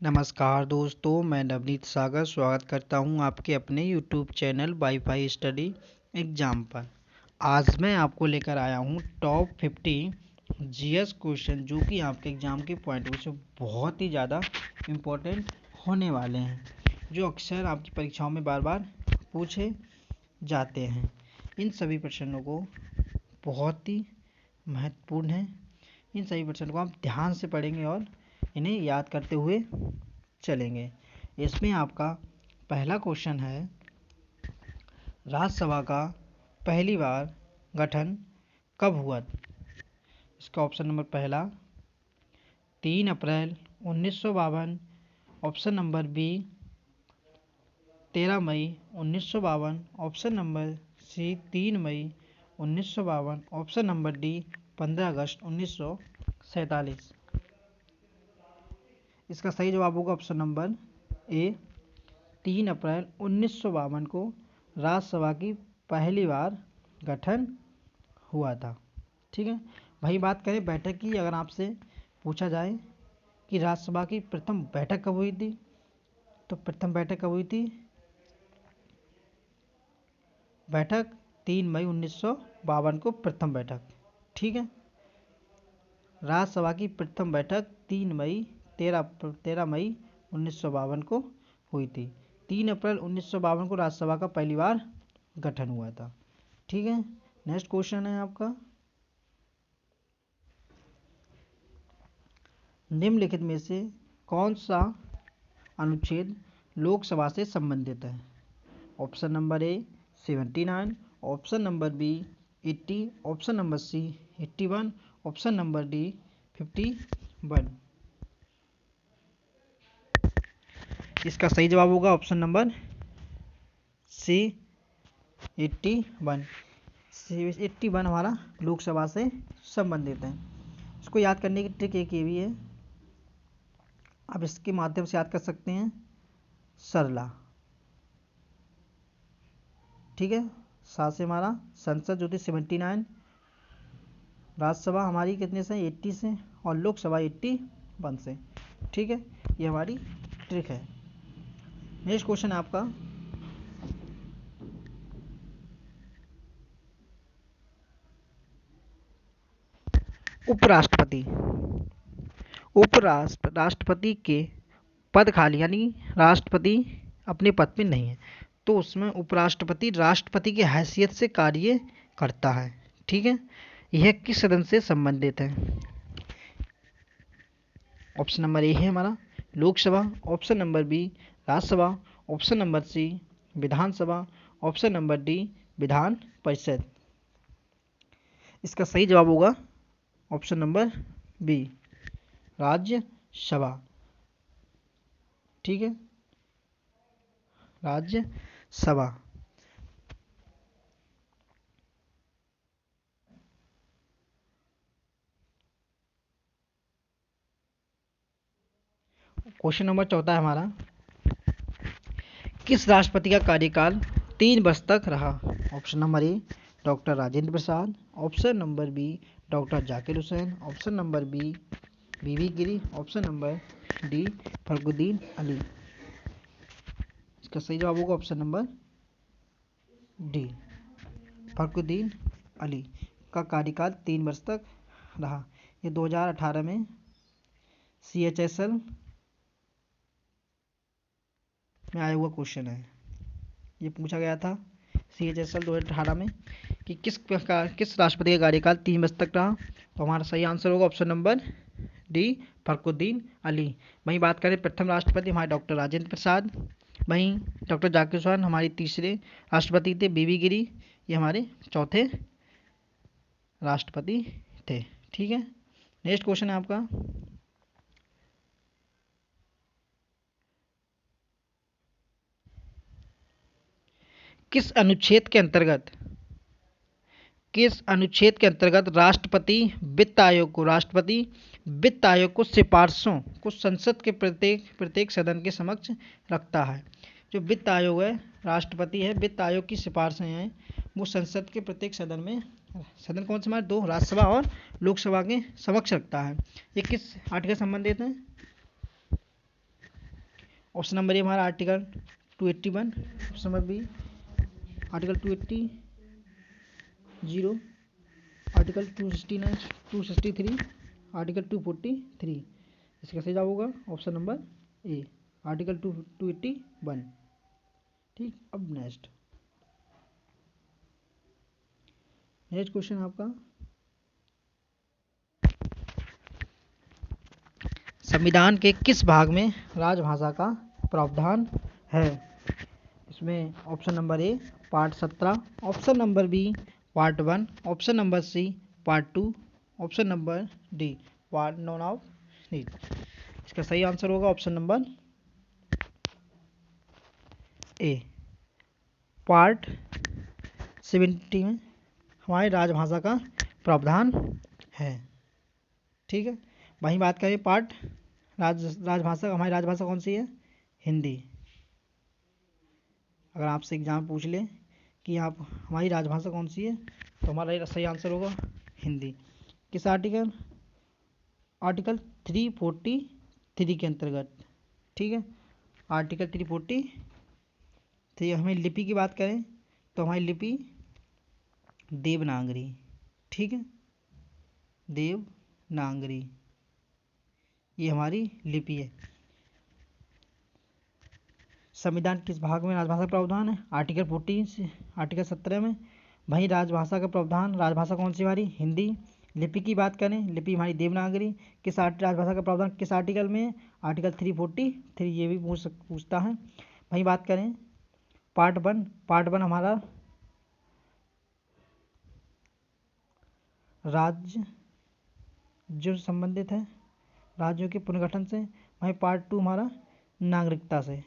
नमस्कार दोस्तों, मैं नवनीत सागर स्वागत करता हूं आपके अपने YouTube channel wifi study exam पर। आज मैं आपको लेकर आया हूं टॉप 50 जीएस क्वेश्चन जो कि आपके एग्ज़ाम के पॉइंट ऑफ व्यू से बहुत ही ज़्यादा इम्पोर्टेंट होने वाले हैं, जो अक्सर आपकी परीक्षाओं में बार बार पूछे जाते हैं। इन सभी प्रश्नों को बहुत ही महत्वपूर्ण है। इन सभी प्रश्नों को आप ध्यान से पढ़ेंगे और इन्हें याद करते हुए चलेंगे। इसमें आपका पहला क्वेश्चन है, राज्यसभा का पहली बार गठन कब हुआ? इसका ऑप्शन नंबर पहला 3 अप्रैल 1952, ऑप्शन नंबर बी 13 मई 1952, ऑप्शन नंबर सी 3 मई 1952, ऑप्शन नंबर डी 15 अगस्त 1947। इसका सही जवाब होगा ऑप्शन नंबर ए 3 अप्रैल 1952 को राज्यसभा की पहली बार गठन हुआ था। ठीक है, वही बात करें बैठक की। अगर आपसे पूछा जाए कि राज्यसभा की प्रथम बैठक कब हुई थी, तो प्रथम बैठक कब हुई थी? बैठक 3 मई 1952 को प्रथम बैठक। ठीक है, राज्यसभा की प्रथम बैठक 13 मई 1952 को हुई थी। 3 अप्रैल 1952 को राज्यसभा का पहली बार गठन हुआ था। ठीक है, नेक्स्ट क्वेश्चन है आपका, निम्नलिखित में से कौन सा अनुच्छेद लोकसभा से संबंधित है? Option number A 79, option number B 80, option number C 81, option number D 51। इसका सही जवाब होगा ऑप्शन नंबर सी 81। 81 हमारा लोकसभा से संबंधित है। इसको याद करने की ट्रिक एक ये भी है, आप इसके माध्यम से याद कर सकते हैं सरला। ठीक है, सात से हमारा संसद जो थी 79, राज्यसभा हमारी कितने से 80 से, और लोकसभा 81 से। ठीक है, ये हमारी ट्रिक है। नेक्स्ट क्वेश्चन आपका, उपराष्ट्रपति राष्ट्रपति के पद खाली, यानी राष्ट्रपति अपने पद पे नहीं है, तो उसमें उपराष्ट्रपति राष्ट्रपति की हैसियत से कार्य करता है। ठीक है, यह किस सदन से संबंधित है? ऑप्शन नंबर ए है हमारा Lok Sabha, option number B Rajya Sabha, option number C Vidhan Sabha, option number D Vidhan Parishad. इसका सही जवाब होगा ऑप्शन नंबर बी राज्यसभा। ठीक है, राज्यसभा। क्वेश्चन नंबर चौथा है हमारा, किस राष्ट्रपति का कार्यकाल 3 वर्ष तक रहा? Option number A doctor Rajendra Prasad, option number B doctor Zakir Hussain, option number B BV Giri, option number D Fakhruddin Ali. इसका सही जवाब होगा option number D Fakhruddin Ali का कार्यकाल 3 वर्ष तक रहा। ये 2018 में CHSL में आया हुआ क्वेश्चन है। ये पूछा गया था CHSL 2018 में कि किस राष्ट्रपति का कार्यकाल 3 वर्ष तक रहा, तो हमारा सही आंसर होगा option number D Fakhruddin Ali. वहीं बात करें प्रथम राष्ट्रपति हमारे डॉक्टर राजेंद्र प्रसाद, वहीं डॉक्टर जाकिर हुसैन हमारी तीसरे राष्ट्रपति थे, बीवी गिरी ये हमारे चौथे राष्ट्रपति थे। ठीक है, नेक्स्ट क्वेश्चन है आपका, किस अनुच्छेद के अंतर्गत राष्ट्रपति वित्त आयोग को सिफारिशों को संसद के प्रत्येक सदन के समक्ष रखता है? जो वित्त आयोग है, राष्ट्रपति है, वित्त आयोग की सिफारिशें हैं वो संसद के प्रत्येक सदन में, सदन कौन से हमारे दो, राज्यसभा और लोकसभा के समक्ष रखता है। ये किस आर्टिकल संबंधित है? ऑप्शन नंबर ए हमारा article 281, option number B article 280, zero, article 269, 263, article 243। इसका सही जवाब होगा ऑप्शन नंबर ए आर्टिकल 281। ठीक, अब नेक्स्ट क्वेश्चन आपका, संविधान के किस भाग में राजभाषा का प्रावधान है? इसमें option number A part 17, option number B part 1, option number C part 2, option number D part none of need. इसका सही आंसर होगा ऑप्शन नंबर ए पार्ट 70 में हमारी राजभाषा का प्रावधान है। ठीक है, वहीं बात करें पार्ट राजभाषा, हमारी राजभाषा कौन सी है? हिंदी। अगर आपसे एग्जाम पूछ ले कि आप हमारी राजभाषा कौन सी है, तो हमारा सही आंसर होगा हिंदी। किस आर्टिकल? आर्टिकल 343 के अंतर्गत। ठीक है, आर्टिकल 343। हमें लिपि की बात करें तो हमारी लिपि देवनागरी। ठीक है, देवनागरी ये हमारी लिपि है। संविधान किस भाग में राजभाषा का प्रावधान है? आर्टिकल 14 से आर्टिकल 17 में। वहीं राजभाषा का प्रावधान, राजभाषा कौन सी हमारी? हिंदी। लिपि की बात करें, लिपि हमारी देवनागरी। किस राजभाषा का प्रावधान किस आर्टिकल में? आर्टिकल 343। ये भी पूछता है। वहीं बात करें पार्ट 1, पार्ट 1 हमारा राज्य जो संबंधित है राज्यों के पुनर्गठन से। वहीं पार्ट 2 हमारा नागरिकता से।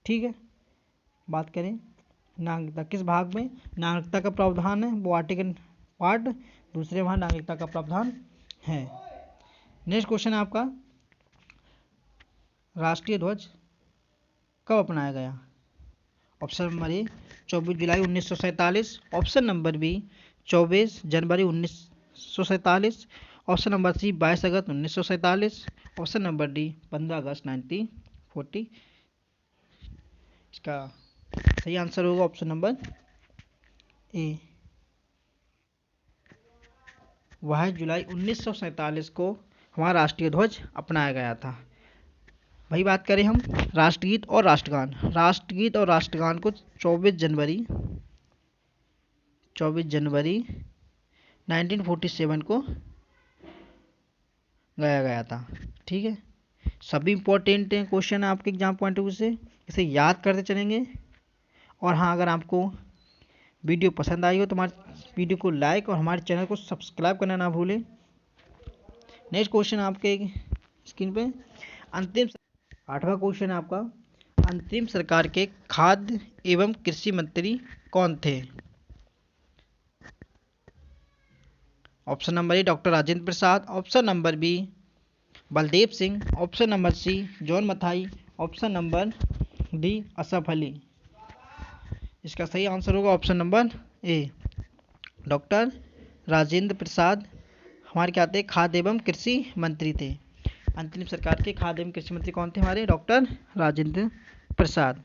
ठीक है, बात करें नागरिकता किस भाग में नागरिकता का प्रावधान है, वो आर्टिकल पार्ट 2 वहाँ नागरिकता का प्रावधान है। नेक्स्ट क्वेश्चन है आपका, राष्ट्रीय ध्वज कब अपनाया गया? ऑप्शन नंबर ए 24 जुलाई 1947, ऑप्शन नंबर बी 24 जनवरी 1947, ऑप्शन नंबर सी 22 अगस्त 1947, ऑप्शन नंबर डी 15 अगस्त 1940। इसका सही आंसर होगा ऑप्शन नंबर ए 22 जुलाई 1947 को हमारा राष्ट्रीय ध्वज अपनाया गया था। वही बात करें हम राष्ट्रगीत और राष्ट्रगान। राष्ट्रगीत और राष्ट्रगान को 24 जनवरी 1947 को गाया गया था। ठीक है, सभी इंपॉर्टेंट क्वेश्चन है आपके एग्जाम पॉइंट ऑफ व्यू से, इसे याद करते चलेंगे। और हाँ, अगर आपको वीडियो पसंद आई हो तो हमारे वीडियो को लाइक और हमारे चैनल को सब्सक्राइब करना ना भूलें। नेक्स्ट क्वेश्चन आपके स्क्रीन पे, अंतिम 8वां क्वेश्चन है आपका, अंतरिम सरकार के खाद्य एवं कृषि मंत्री कौन थे? Option number A doctor Rajendra Prasad, option number B Baldev Singh, option number C John Mathai, option number D Asaf Ali. इसका सही आंसर होगा option number A doctor Rajendra Prasad हमारे क्या थे? खाद्य एवं कृषि मंत्री थे। अंतरिम सरकार के खाद्य एवं कृषि मंत्री कौन थे? हमारे डॉक्टर राजेंद्र प्रसाद।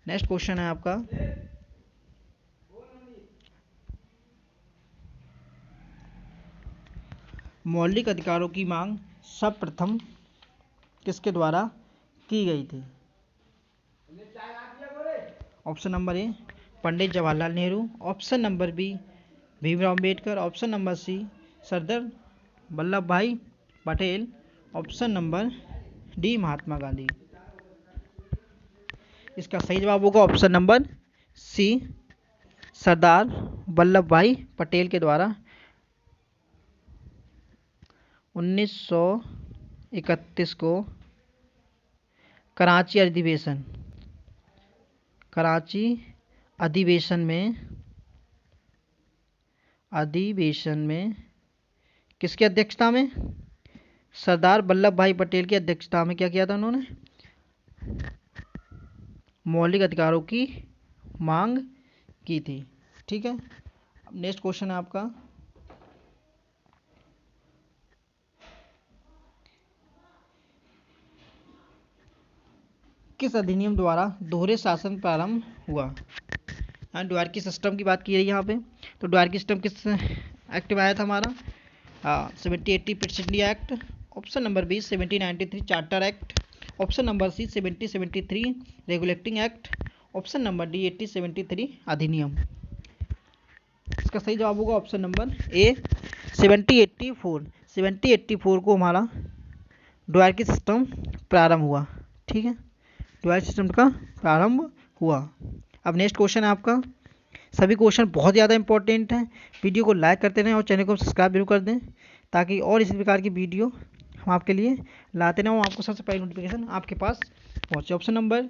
नेक्स्ट क्वेश्चन है आपका, मौलिक अधिकारों की मांग सर्वप्रथम किसके द्वारा की गई थी? Option number A Pandit Jawaharlal Nehru, option number B Bhimrao Ambedkar, option number C Sardar Vallabh Bhai Patel, option number D Mahatma Gandhi. इसका सही जवाब होगा option number C Sardar Vallabh Bhai Patel के द्वारा 1931 को कराची अधिवेशन में किसकी अध्यक्षता में? सरदार वल्लभ भाई पटेल की अध्यक्षता में क्या किया था उन्होंने? मौलिक अधिकारों की मांग की थी। ठीक है, अब नेक्स्ट क्वेश्चन है आपका, किस अधिनियम द्वारा दोहरे शासन प्रारंभ हुआ? ड्वार्की सिस्टम की बात की है यहाँ पे। तो ड्वार्की सिस्टम किस एक्ट में आया था हमारा? 1780 Pitt's India act. Option number B 1793 charter act. Option number C 1773 regulating act. Option number D 1873 अधिनियम। इसका सही जवाब होगा ऑप्शन नंबर ए 1784। 1784 को हमारा ड्वार्की सिस्टम प्रारंभ हुआ। ठीक है, ड्वार्की सिस्टम का प्रारंभ हुआ। अब नेक्स्ट क्वेश्चन है आपका। सभी क्वेश्चन बहुत ज़्यादा इंपॉर्टेंट हैं। वीडियो को लाइक करते रहें और चैनल को सब्सक्राइब जरूर कर दें, ताकि और इसी प्रकार की वीडियो हम आपके लिए लाते रहें, आपको सबसे पहले नोटिफिकेशन आपके पास पहुँचे। क्वेश्चन नंबर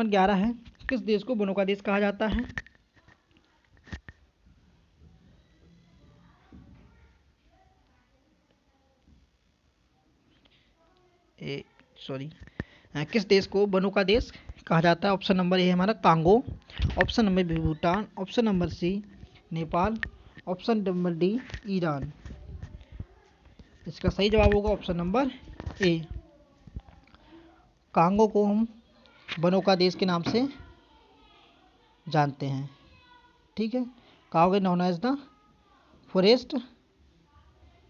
11 है, किस देश को वनों का देश कहा जाता है? किस देश को वनों का देश कहा जाता है? ऑप्शन नंबर ए है हमारा Congo. Option number B Bhutan. Option number C Nepal. Option number D Iran. इसका सही जवाब होगा ऑप्शन नंबर ए। कांगो को हम वनों का देश के नाम से जानते हैं। ठीक है, Congo known as the forest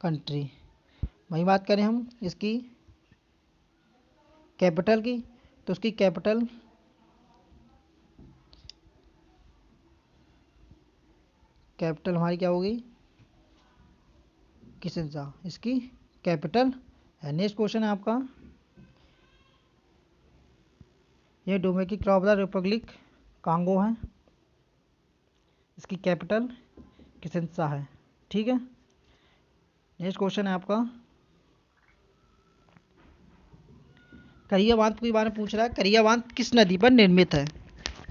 country. वही बात करें हम इसकी कैपिटल की, तो उसकी कैपिटल हमारी क्या होगी? किसिनजा इसकी कैपिटल है। नेक्स्ट क्वेश्चन है आपका, यह Dominican of the Republic Congo है, इसकी कैपिटल किसिनजा है। ठीक है, नेक्स्ट क्वेश्चन है आपका, करिया बांध के बारे में पूछ रहा है। करिया बांध किस नदी पर निर्मित है?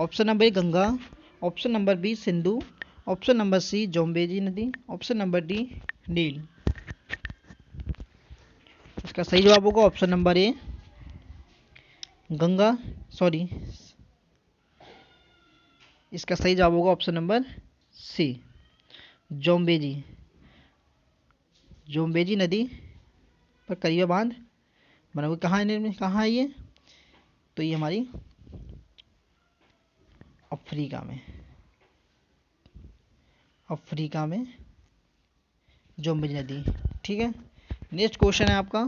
Option number A Ganga. Option number B Sindhu. Option number C Zambezi नदी। Option number D Nile. इसका सही जवाब होगा option number A Ganga, sorry, इसका सही जवाब होगा ऑप्शन नंबर सी जोम्बेजी नदी पर करिया बांध बना हुआ। कहाँ है ये? तो ये हमारी अफ्रीका में जोम्बेजी नदी। ठीक है, नेक्स्ट क्वेश्चन है आपका,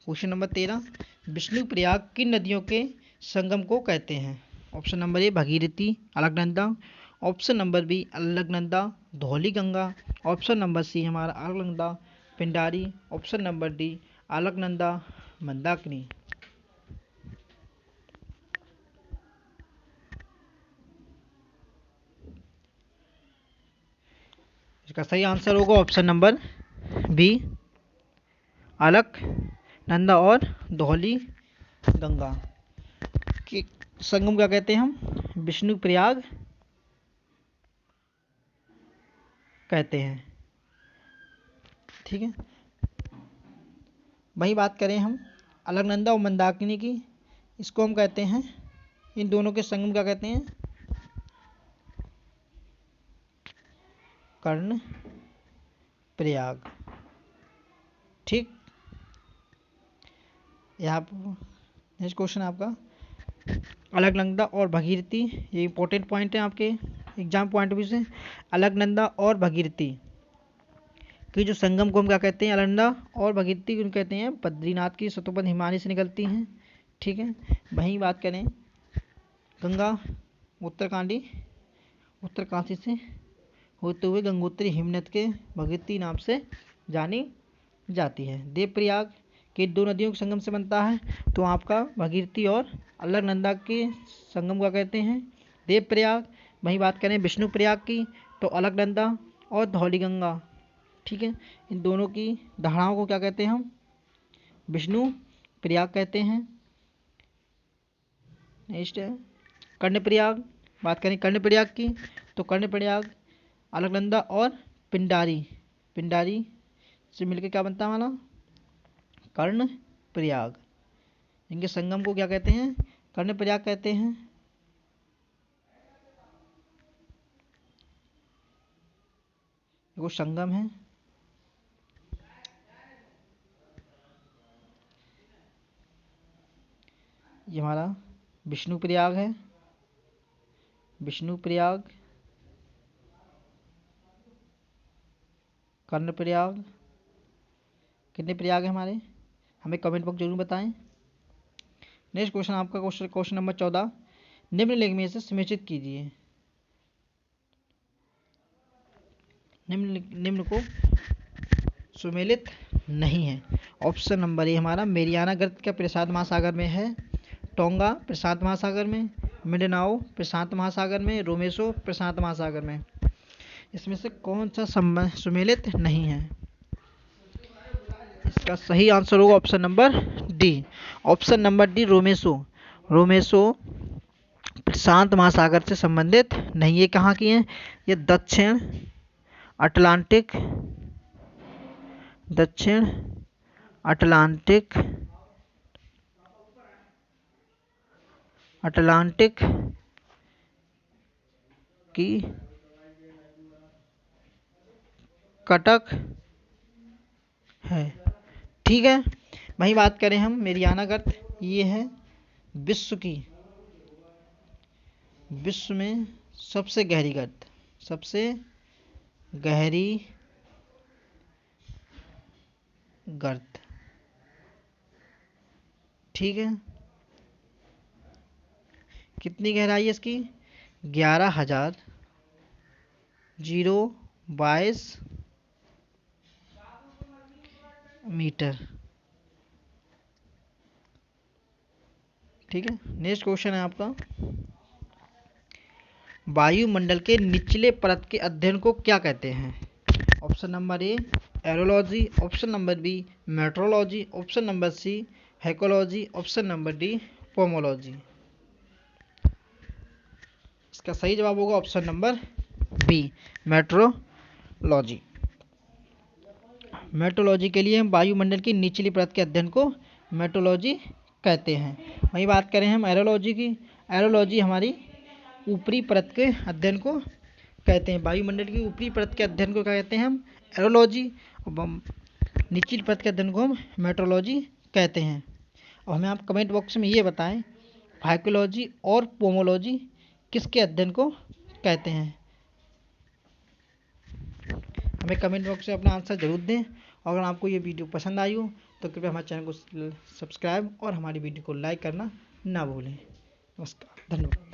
क्वेश्चन नंबर 13, विष्णु प्रयाग किन नदियों के संगम को कहते हैं? Option number A Bhagirathi Alaknanda. Option number B Alaknanda Dhauli Ganga. Option number C हमारा Alaknanda Pindari. Option number D Alaknanda Mandakini. इसका सही आंसर होगा ऑप्शन नंबर बी अलकनंदा और धौली गंगा के संगम क्या कहते हैं हम? विष्णु प्रयाग कहते हैं। ठीक है, वही बात करें हम अलकनंदा और मंदाकिनी की, इसको हम कहते हैं, इन दोनों के संगम क्या कहते हैं? कर्ण प्रयाग। ठीक, यहाँ पर नेक्स्ट क्वेश्चन है आपका, अलकनंदा और भगीरथी, ये इंपॉर्टेंट पॉइंट है आपके एग्जाम पॉइंट ऑफ व्यू से। अलकनंदा और भगीरथी कि जो संगम को हम क्या कहते हैं? अलकनंदा और भगीरथी को कहते हैं बद्रीनाथ की सतोपन हिमालय से निकलती हैं। ठीक है, वहीं बात करें गंगा उत्तरकाशी से होते हुए गंगोत्री हिमनद के भगीरथी नाम से जानी जाती है। देवप्रयाग के दो नदियों के संगम से बनता है, तो आपका भगीरथी और अलकनंदा के संगम का कहते हैं देवप्रयाग। वहीं बात करें विष्णु प्रयाग की, तो अलकनंदा और धौलीगंगा। ठीक है, इन दोनों की धाराओं को क्या कहते हैं हम? विष्णु प्रयाग कहते हैं। नेक्स्ट है कर्णप्रयाग। बात करें कर्णप्रयाग की, तो कर्णप्रयाग अलकनंदा और पिंडारी से मिलकर क्या बनता है हमारा? कर्णप्रयाग। इनके संगम को क्या कहते हैं? कर्णप्रयाग कहते हैं। वो संगम है। ये हमारा विष्णुप्रयाग है, विष्णुप्रयाग, कर्णप्रयाग। कितने प्रयाग है हमारे, हमें कमेंट बॉक्स जरूर बताएं। नेक्स्ट क्वेश्चन आपका क्वेश्चन नंबर 14, निम्नलिखित में से सुनिश्चित कीजिए, निम्न को सुमेलित नहीं है। ऑप्शन नंबर ए हमारा मेरियाना गर्त क्या प्रशांत महासागर में है, टोंगा प्रशांत महासागर में, मिंडनाओ प्रशांत महासागर में, रोमेसो प्रशांत महासागर में। इसमें से कौन सा सुमेलित नहीं है? इसका सही आंसर होगा option number D. Option number D रोमेसो। रोमेसो प्रशांत महासागर से संबंधित नहीं। ये कहाँ की हैं? ये दक्षिण अटलांटिक, दक्षिण अटलांटिक, अटलांटिक की कटक है। ठीक है, वही बात करें हम मेरियाना गर्त, ये है विश्व की, विश्व में सबसे गहरी गर्त, सबसे गहरी गर्त। ठीक है, कितनी गहराई है इसकी? 11,022 मीटर। ठीक है, नेक्स्ट क्वेश्चन है आपका, वायुमंडल के निचले परत के अध्ययन को क्या कहते हैं? Option number A aerology, option number B metrology, option number C हैकोलॉजी, ऑप्शन नंबर डी पोमोलॉजी। इसका सही जवाब होगा option number B metrology. Metrology के लिए हम वायुमंडल की निचली परत के अध्ययन को मेट्रोलॉजी कहते हैं। वही बात करें हम एरोलॉजी की, एरोलॉजी हमारी ऊपरी परत के अध्ययन को कहते हैं। वायुमंडल की ऊपरी परत के अध्ययन को क्या कहते हैं हम? एरोलॉजी। निचली परत के अध्ययन को हम मेट्रोलॉजी कहते हैं। और हमें आप कमेंट बॉक्स में ये बताएं हाइकोलॉजी और पोमोलॉजी किसके अध्ययन को कहते हैं? हमें कमेंट बॉक्स में अपना आंसर जरूर दें। और अगर आपको ये वीडियो पसंद आई हो तो कृपया हमारे चैनल को सब्सक्राइब और हमारी वीडियो को लाइक करना ना भूलें। नमस्कार, धन्यवाद।